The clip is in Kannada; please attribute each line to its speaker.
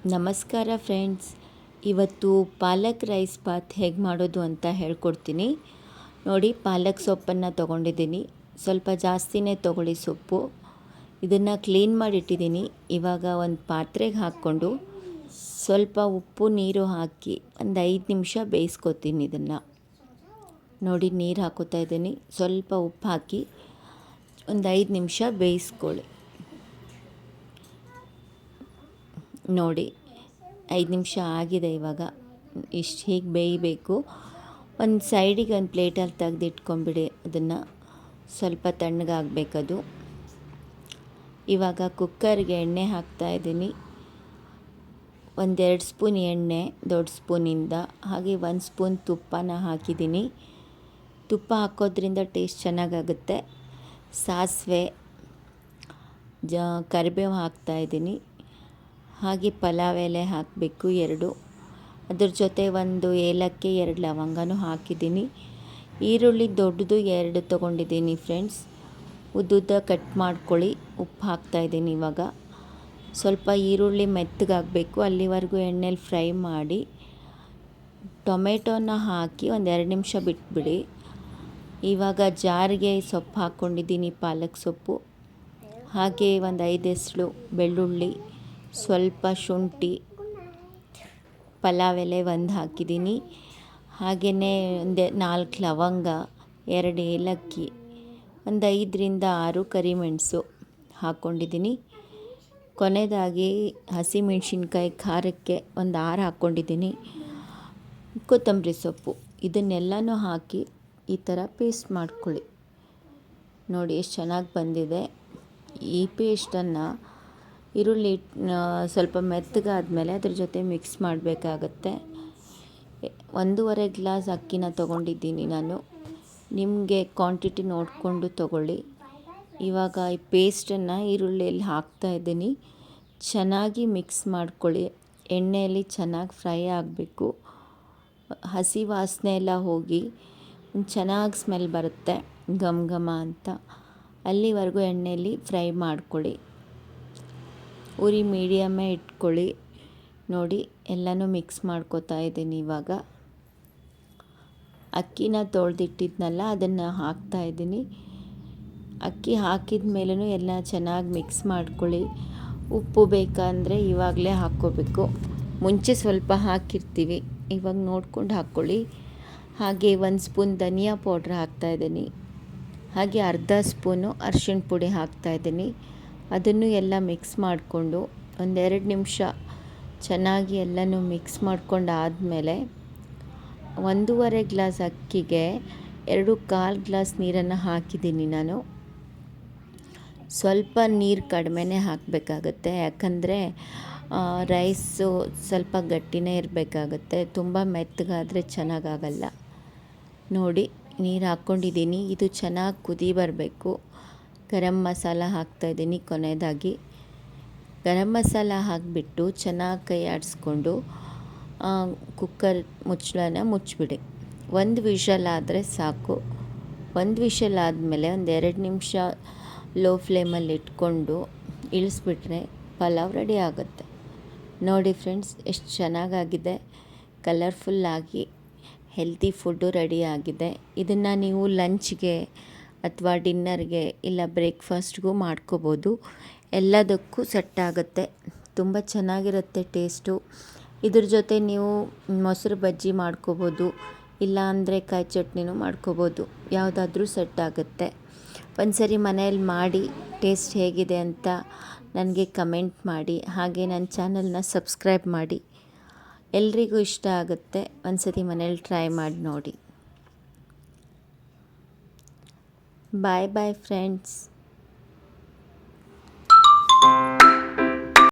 Speaker 1: ನಮಸ್ಕಾರ ಫ್ರೆಂಡ್ಸ್. ಇವತ್ತು ಪಾಲಕ್ ರೈಸ್ ಬಾತ್ ಹೇಗೆ ಮಾಡೋದು ಅಂತ ಹೇಳ್ಕೊಡ್ತೀನಿ. ನೋಡಿ, ಪಾಲಕ್ ಸೊಪ್ಪನ್ನು ತೊಗೊಂಡಿದ್ದೀನಿ. ಸ್ವಲ್ಪ ಜಾಸ್ತಿನೇ ತೊಗೊಳ್ಳಿ ಸೊಪ್ಪು. ಇದನ್ನು ಕ್ಲೀನ್ ಮಾಡಿಟ್ಟಿದ್ದೀನಿ. ಇವಾಗ ಒಂದು ಪಾತ್ರೆಗೆ ಹಾಕ್ಕೊಂಡು ಸ್ವಲ್ಪ ಉಪ್ಪು ನೀರು ಹಾಕಿ ಒಂದು 5 ನಿಮಿಷ ಬೇಯಿಸ್ಕೊತೀನಿ. ಇದನ್ನು ನೋಡಿ, ನೀರು ಹಾಕೋತಾ ಇದ್ದೀನಿ. ಸ್ವಲ್ಪ ಉಪ್ಪು ಹಾಕಿ ಒಂದು 5 ನಿಮಿಷ ಬೇಯಿಸ್ಕೊಳ್ಳಿ. ನೋಡಿ, 5 ನಿಮಿಷ ಆಗಿದೆ. ಇವಾಗ ಇಷ್ಟು ಹೀಗೆ ಬೇಯಬೇಕು. ಒಂದು ಸೈಡಿಗೆ ಒಂದು ಪ್ಲೇಟಲ್ಲಿ ತೆಗೆದಿಟ್ಕೊಂಬಿಡಿ. ಅದನ್ನು ಸ್ವಲ್ಪ ತಣ್ಣಗಾಗಬೇಕದು. ಇವಾಗ ಕುಕ್ಕರ್ಗೆ ಎಣ್ಣೆ ಹಾಕ್ತಾಯಿದ್ದೀನಿ. 1-2 ಸ್ಪೂನ್ ಎಣ್ಣೆ ದೊಡ್ಡ ಸ್ಪೂನಿಂದ, ಹಾಗೆ 1 ಸ್ಪೂನ್ ತುಪ್ಪನ ಹಾಕಿದ್ದೀನಿ. ತುಪ್ಪ ಹಾಕೋದ್ರಿಂದ ಟೇಸ್ಟ್ ಚೆನ್ನಾಗಾಗುತ್ತೆ. ಸಾಸಿವೆ, ಕರಿಬೇವು ಹಾಕ್ತಾಯಿದ್ದೀನಿ. ಹಾಗೆ ಪಲಾವ್ ಎಲೆ ಹಾಕಬೇಕು 2. ಅದ್ರ ಜೊತೆ 1 ಏಲಕ್ಕಿ, 2 ಲವಂಗನೂ ಹಾಕಿದ್ದೀನಿ. ಈರುಳ್ಳಿ ದೊಡ್ಡದು 2 ತೊಗೊಂಡಿದ್ದೀನಿ ಫ್ರೆಂಡ್ಸ್. ಉದ್ದುದ್ದ ಕಟ್ ಮಾಡ್ಕೊಳ್ಳಿ. ಉಪ್ಪು ಹಾಕ್ತಾಯಿದ್ದೀನಿ. ಇವಾಗ ಸ್ವಲ್ಪ ಈರುಳ್ಳಿ ಮೆತ್ತಗಾಗಬೇಕು, ಅಲ್ಲಿವರೆಗೂ ಎಣ್ಣೆಲಿ ಫ್ರೈ ಮಾಡಿ ಟೊಮೆಟೊನ ಹಾಕಿ ಒಂದು 2 ನಿಮಿಷ ಬಿಟ್ಬಿಡಿ. ಇವಾಗ ಜಾರಿಗೆ ಸೊಪ್ಪು ಹಾಕ್ಕೊಂಡಿದ್ದೀನಿ, ಪಾಲಕ್ ಸೊಪ್ಪು. ಹಾಗೆ ಒಂದು 5 ಎಸಳು ಬೆಳ್ಳುಳ್ಳಿ, ಸ್ವಲ್ಪ ಶುಂಠಿ, ಪಲಾವ್ ಎಲೆ 1 ಹಾಕಿದ್ದೀನಿ. ಹಾಗೆಯೇ ಒಂದು 4 ಲವಂಗ, 2 ಏಲಕ್ಕಿ, ಒಂದು 5ರಿಂದ 6 ಕರಿಮೆಣಸು ಹಾಕ್ಕೊಂಡಿದ್ದೀನಿ. ಕೊನೆಯದಾಗಿ ಹಸಿಮೆಣ್ಸಿನ್ಕಾಯಿ ಖಾರಕ್ಕೆ ಒಂದು 6 ಹಾಕ್ಕೊಂಡಿದ್ದೀನಿ. ಕೊತ್ತಂಬರಿ ಸೊಪ್ಪು, ಇದನ್ನೆಲ್ಲನೂ ಹಾಕಿ ಈ ಥರ ಪೇಸ್ಟ್ ಮಾಡ್ಕೊಳ್ಳಿ. ನೋಡಿ ಎಷ್ಟು ಚೆನ್ನಾಗಿ ಬಂದಿದೆ. ಈ ಪೇಸ್ಟನ್ನು ಈರುಳ್ಳಿ ಸ್ವಲ್ಪ ಮೆತ್ತಗಾದ್ಮೇಲೆ ಅದ್ರ ಜೊತೆ ಮಿಕ್ಸ್ ಮಾಡಬೇಕಾಗತ್ತೆ. 1.5 ಗ್ಲಾಸ್ ಅಕ್ಕಿನ ತೊಗೊಂಡಿದ್ದೀನಿ ನಾನು. ನಿಮಗೆ ಕ್ವಾಂಟಿಟಿ ನೋಡಿಕೊಂಡು ತೊಗೊಳ್ಳಿ. ಇವಾಗ ಈ ಪೇಸ್ಟನ್ನು ಈರುಳ್ಳಿಯಲ್ಲಿ ಹಾಕ್ತಾಯಿದ್ದೀನಿ. ಚೆನ್ನಾಗಿ ಮಿಕ್ಸ್ ಮಾಡ್ಕೊಳ್ಳಿ. ಎಣ್ಣೆಯಲ್ಲಿ ಚೆನ್ನಾಗಿ ಫ್ರೈ ಆಗಬೇಕು. ಹಸಿ ವಾಸನೆ ಎಲ್ಲ ಹೋಗಿ ಚೆನ್ನಾಗಿ ಸ್ಮೆಲ್ ಬರುತ್ತೆ, ಘಮ ಘಮ ಅಂತ. ಅಲ್ಲಿವರೆಗೂ ಎಣ್ಣೆಯಲ್ಲಿ ಫ್ರೈ ಮಾಡ್ಕೊಳ್ಳಿ. ಉರಿ ಮೀಡಿಯಮ್ಮೇ ಇಟ್ಕೊಳ್ಳಿ. ನೋಡಿ, ಎಲ್ಲನೂ ಮಿಕ್ಸ್ ಮಾಡ್ಕೊತಾ ಇದ್ದೀನಿ. ಇವಾಗ ಅಕ್ಕಿನ ತೊಳೆದಿಟ್ಟಿದ್ನಲ್ಲ, ಅದನ್ನು ಹಾಕ್ತಾಯಿದ್ದೀನಿ. ಅಕ್ಕಿ ಹಾಕಿದ ಮೇಲೂ ಎಲ್ಲ ಚೆನ್ನಾಗಿ ಮಿಕ್ಸ್ ಮಾಡ್ಕೊಳ್ಳಿ. ಉಪ್ಪು ಬೇಕಂದರೆ ಇವಾಗಲೇ ಹಾಕ್ಕೋಬೇಕು. ಮುಂಚೆ ಸ್ವಲ್ಪ ಹಾಕಿರ್ತೀವಿ, ಇವಾಗ ನೋಡ್ಕೊಂಡು ಹಾಕ್ಕೊಳ್ಳಿ. ಹಾಗೆ 1 ಸ್ಪೂನ್ ಧನಿಯಾ ಪೌಡ್ರ್ ಹಾಕ್ತಾಯಿದ್ದೀನಿ. ಹಾಗೆ ಅರ್ಧ ಸ್ಪೂನು ಅರಿಶಿಣ ಪುಡಿ ಹಾಕ್ತಾಯಿದ್ದೀನಿ. ಅದನ್ನು ಎಲ್ಲ ಮಿಕ್ಸ್ ಮಾಡಿಕೊಂಡು ಒಂದು 2 ನಿಮಿಷ ಚೆನ್ನಾಗಿ ಎಲ್ಲನೂ ಮಿಕ್ಸ್ ಮಾಡ್ಕೊಂಡು ಆದಮೇಲೆ 1.5 ಗ್ಲಾಸ್ ಅಕ್ಕಿಗೆ 2.25 ಗ್ಲಾಸ್ ನೀರನ್ನು ಹಾಕಿದ್ದೀನಿ ನಾನು. ಸ್ವಲ್ಪ ನೀರು ಕಡಿಮೆನೇ ಹಾಕಬೇಕಾಗತ್ತೆ, ಯಾಕಂದರೆ ರೈಸು ಸ್ವಲ್ಪ ಗಟ್ಟಿನೇ ಇರಬೇಕಾಗತ್ತೆ. ತುಂಬ ಮೆತ್ತಗಾದರೆ ಚೆನ್ನಾಗಾಗಲ್ಲ. ನೋಡಿ, ನೀರು ಹಾಕ್ಕೊಂಡಿದ್ದೀನಿ. ಇದು ಚೆನ್ನಾಗಿ ಕುದಿ ಬರಬೇಕು. ಗರಂ ಮಸಾಲ ಹಾಕ್ತಾಯಿದ್ದೀನಿ. ಕೊನೆಯದಾಗಿ ಗರಂ ಮಸಾಲ ಹಾಕಿಬಿಟ್ಟು ಚೆನ್ನಾಗಿ ಕೈ ಆಡಿಸ್ಕೊಂಡು ಕುಕ್ಕರ್ ಮುಚ್ಚಳನ ಮುಚ್ಚಿಬಿಡಿ. 1 ವಿಷಲ್ ಆದರೆ ಸಾಕು. 1 ವಿಷಲ್ ಆದಮೇಲೆ ಒಂದು 2 ನಿಮಿಷ ಲೋ ಫ್ಲೇಮಲ್ಲಿ ಇಟ್ಕೊಂಡು ಇಳಿಸ್ಬಿಟ್ರೆ ಪಲಾವ್ ರೆಡಿ ಆಗುತ್ತೆ. ನೋಡಿ ಫ್ರೆಂಡ್ಸ್, ಎಷ್ಟು ಚೆನ್ನಾಗಾಗಿದೆ. ಕಲರ್ಫುಲ್ಲಾಗಿ ಹೆಲ್ತಿ ಫುಡ್ಡು ರೆಡಿ ಆಗಿದೆ. ಇದನ್ನು ನೀವು ಲಂಚ್ಗೆ ಅಥವಾ ಡಿನ್ನರ್ಗೆ ಇಲ್ಲ ಬ್ರೇಕ್ಫಾಸ್ಟ್ಗೂ ಮಾಡ್ಕೋಬೋದು. ಎಲ್ಲದಕ್ಕೂ ಸೆಟ್ ಆಗುತ್ತೆ. ತುಂಬ ಚೆನ್ನಾಗಿರುತ್ತೆ ಟೇಸ್ಟು. ಇದ್ರ ಜೊತೆ ನೀವು ಮೊಸರು ಬಜ್ಜಿ ಮಾಡ್ಕೋಬೋದು, ಇಲ್ಲ ಅಂದರೆ ಕಾಯಿ ಚಟ್ನಿನೂ ಮಾಡ್ಕೋಬೋದು. ಯಾವುದಾದ್ರೂ ಸೆಟ್ ಆಗುತ್ತೆ. ಒಂದು ಸರಿ ಮನೆಯಲ್ಲಿ ಮಾಡಿ ಟೇಸ್ಟ್ ಹೇಗಿದೆ ಅಂತ ನನಗೆ ಕಮೆಂಟ್ ಮಾಡಿ. ಹಾಗೆ ನನ್ನ ಚಾನಲ್ನ ಸಬ್ಸ್ಕ್ರೈಬ್ ಮಾಡಿ. ಎಲ್ರಿಗೂ ಇಷ್ಟ ಆಗುತ್ತೆ. ಒಂದು ಸರಿ ಮನೇಲಿ ಟ್ರೈ ಮಾಡಿ ನೋಡಿ. ಬಾಯ್ ಬಾಯ್ ಫ್ರೆಂಡ್ಸ್.